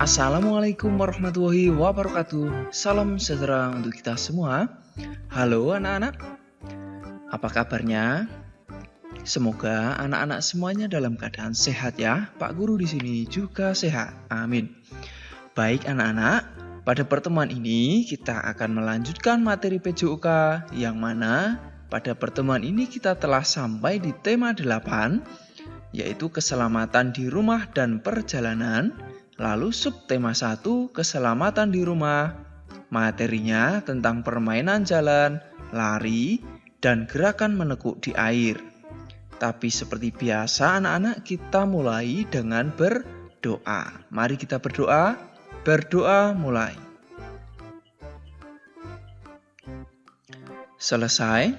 Assalamualaikum warahmatullahi wabarakatuh. Salam sejahtera untuk kita semua. Halo anak-anak, apa kabarnya? Semoga anak-anak semuanya dalam keadaan sehat ya. Pak Guru di sini juga sehat. Amin. Baik anak-anak, pada pertemuan ini kita akan melanjutkan materi PJOK yang mana pada pertemuan ini kita telah sampai di tema 8, yaitu keselamatan di rumah dan perjalanan. Lalu subtema 1, keselamatan di rumah. Materinya tentang permainan jalan, lari, dan gerakan menekuk di air. Tapi seperti biasa anak-anak, kita mulai dengan berdoa. Mari kita berdoa. Berdoa mulai. Selesai.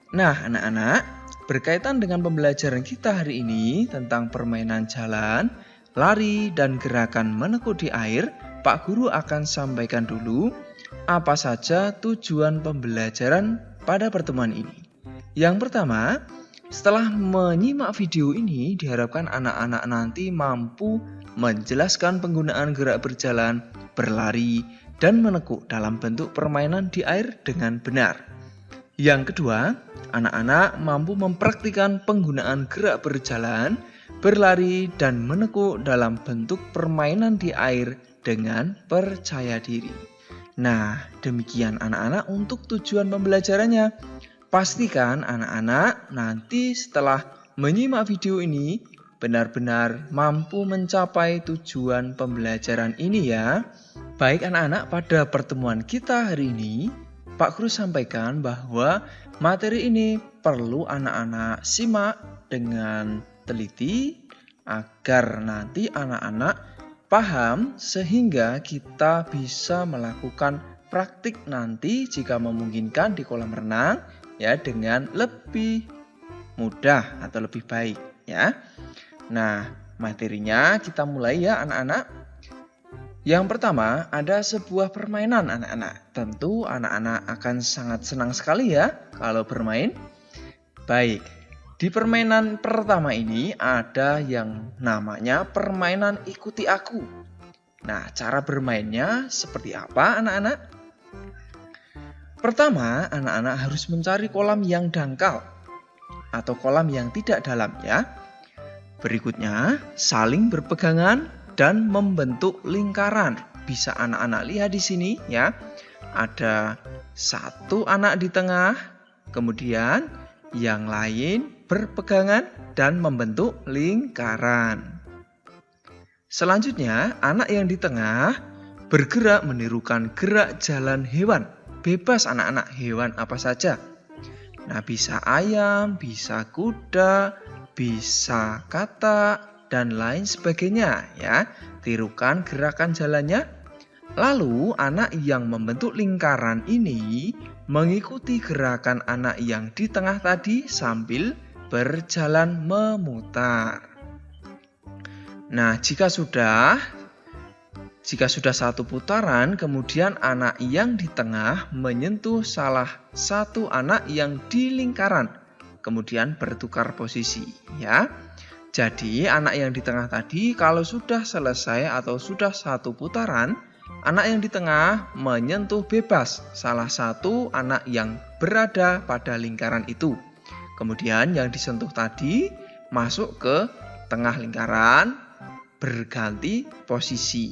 Nah anak-anak, berkaitan dengan pembelajaran kita hari ini tentang permainan jalan, lari, dan gerakan menekuk di air, Pak Guru akan sampaikan dulu apa saja tujuan pembelajaran pada pertemuan ini. Yang pertama, setelah menyimak video ini, diharapkan anak-anak nanti mampu menjelaskan penggunaan gerak berjalan, berlari, dan menekuk dalam bentuk permainan di air dengan benar. Yang kedua, anak-anak mampu mempraktikkan penggunaan gerak berjalan, berlari, dan menekuk dalam bentuk permainan di air dengan percaya diri. Nah, demikian anak-anak untuk tujuan pembelajarannya. Pastikan anak-anak nanti setelah menyimak video ini benar-benar mampu mencapai tujuan pembelajaran ini ya. Baik anak-anak, pada pertemuan kita hari ini, Pak Guru sampaikan bahwa materi ini perlu anak-anak simak dengan teliti agar nanti anak-anak paham sehingga kita bisa melakukan praktik nanti jika memungkinkan di kolam renang ya dengan lebih mudah atau lebih baik ya. Nah, materinya kita mulai ya anak-anak. Yang pertama ada sebuah permainan anak-anak. Tentu anak-anak akan sangat senang sekali ya kalau bermain. Baik. Di permainan pertama ini ada yang namanya permainan ikuti aku. Nah, cara bermainnya seperti apa anak-anak? Pertama, anak-anak harus mencari kolam yang dangkal atau kolam yang tidak dalam ya. Berikutnya, saling berpegangan dan membentuk lingkaran. Bisa anak-anak lihat di sini ya. Ada satu anak di tengah, kemudian yang lain berpegangan dan membentuk lingkaran. Selanjutnya, anak yang di tengah bergerak menirukan gerak jalan hewan. Bebas anak-anak, hewan apa saja. Nah, bisa ayam, bisa kuda, bisa katak, dan lain sebagainya ya. Tirukan gerakan jalannya. Lalu, anak yang membentuk lingkaran ini mengikuti gerakan anak yang di tengah tadi sambil berjalan memutar. Nah, jika sudah satu putaran, kemudian anak yang di tengah menyentuh salah satu anak yang di lingkaran, kemudian bertukar posisi ya. Jadi, anak yang di tengah tadi kalau sudah selesai atau sudah satu putaran, anak yang di tengah menyentuh bebas salah satu anak yang berada pada lingkaran itu. Kemudian yang disentuh tadi masuk ke tengah lingkaran, berganti posisi.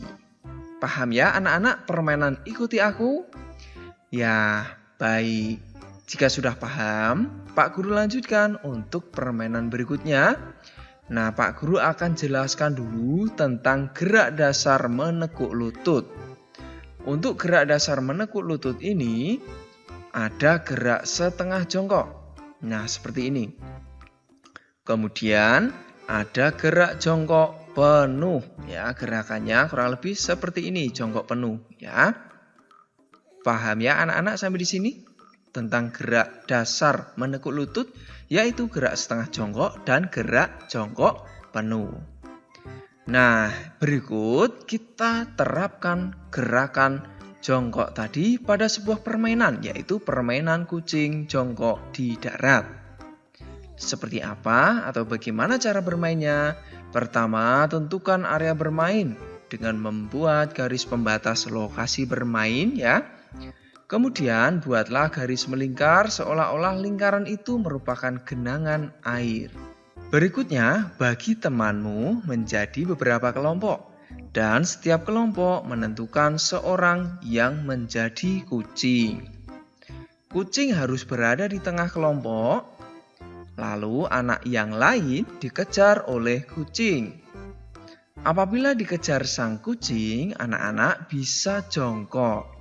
Paham ya anak-anak permainan ikuti aku? Ya, baik. Jika sudah paham, Pak Guru lanjutkan untuk permainan berikutnya. Nah, Pak Guru akan jelaskan dulu tentang gerak dasar menekuk lutut. Untuk gerak dasar menekuk lutut ini ada gerak setengah jongkok. Nah, seperti ini. Kemudian ada gerak jongkok penuh. Ya, gerakannya kurang lebih seperti ini, jongkok penuh ya. Paham ya anak-anak sampai di sini? Tentang gerak dasar menekuk lutut, yaitu gerak setengah jongkok dan gerak jongkok penuh. Nah, berikut kita terapkan gerakan jongkok tadi pada sebuah permainan, yaitu permainan kucing jongkok di darat. Seperti apa atau bagaimana cara bermainnya? Pertama, tentukan area bermain. dengan membuat garis pembatas lokasi bermain ya. Kemudian buatlah garis melingkar seolah-olah lingkaran itu merupakan genangan air. Berikutnya, bagi temanmu menjadi beberapa kelompok. Dan setiap kelompok menentukan seorang yang menjadi kucing. Kucing harus berada di tengah kelompok, lalu anak yang lain dikejar oleh kucing. Apabila dikejar sang kucing, anak-anak bisa jongkok.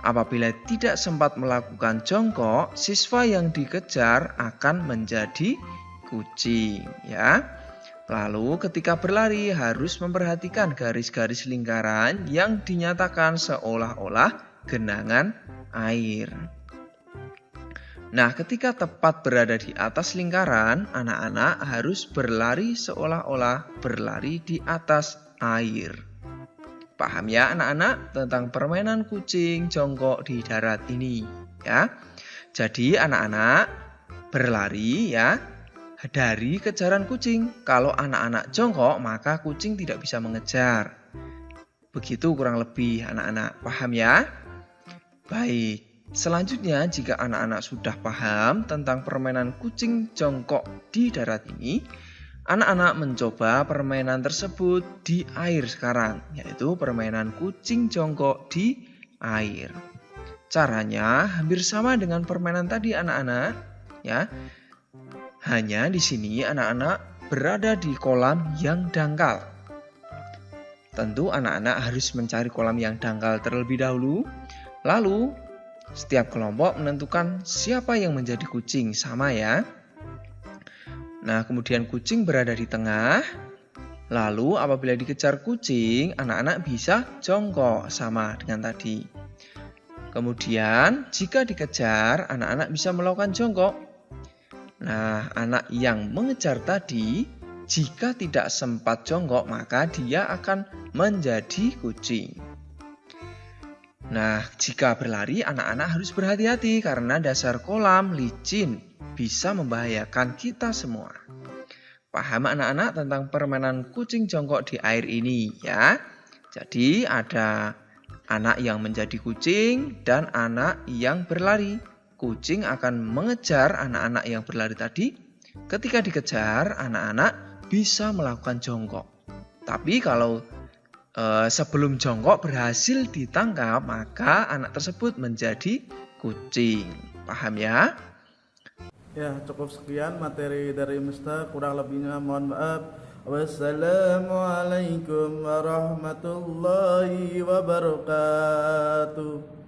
Apabila tidak sempat melakukan jongkok, siswa yang dikejar akan menjadi kucing, ya. Lalu ketika berlari harus memperhatikan garis-garis lingkaran yang dinyatakan seolah-olah genangan air. Nah, ketika tepat berada di atas lingkaran, anak-anak harus berlari seolah-olah berlari di atas air. Paham ya anak-anak tentang permainan kucing jongkok di darat ini ya. Jadi anak-anak berlari ya dari kejaran kucing. Kalau anak-anak jongkok, maka kucing tidak bisa mengejar. Begitu kurang lebih anak-anak, paham ya? Baik, selanjutnya jika anak-anak sudah paham tentang permainan kucing jongkok di darat ini, anak-anak mencoba permainan tersebut di air sekarang, yaitu permainan kucing jongkok di air. Caranya hampir sama dengan permainan tadi anak-anak, ya. Hanya di sini anak-anak berada di kolam yang dangkal. Tentu anak-anak harus mencari kolam yang dangkal terlebih dahulu. Lalu setiap kelompok menentukan siapa yang menjadi kucing, sama ya. Nah, kemudian kucing berada di tengah. Lalu apabila dikejar kucing, anak-anak bisa jongkok sama dengan tadi. Kemudian jika dikejar, anak-anak bisa melakukan jongkok. Nah, anak yang mengejar tadi, jika tidak sempat jongkok, maka dia akan menjadi kucing. Nah, jika berlari, anak-anak harus berhati-hati karena dasar kolam licin bisa membahayakan kita semua. Paham anak-anak tentang permainan kucing jongkok di air ini ya? Jadi ada anak yang menjadi kucing dan anak yang berlari. Kucing akan mengejar anak-anak yang berlari tadi. Ketika dikejar, anak-anak bisa melakukan jongkok. Tapi kalau sebelum jongkok berhasil ditangkap, maka anak tersebut menjadi kucing. Paham ya? Ya, cukup sekian materi dari Mister. Kurang lebihnya mohon maaf. Wassalamualaikum warahmatullahi wabarakatuh.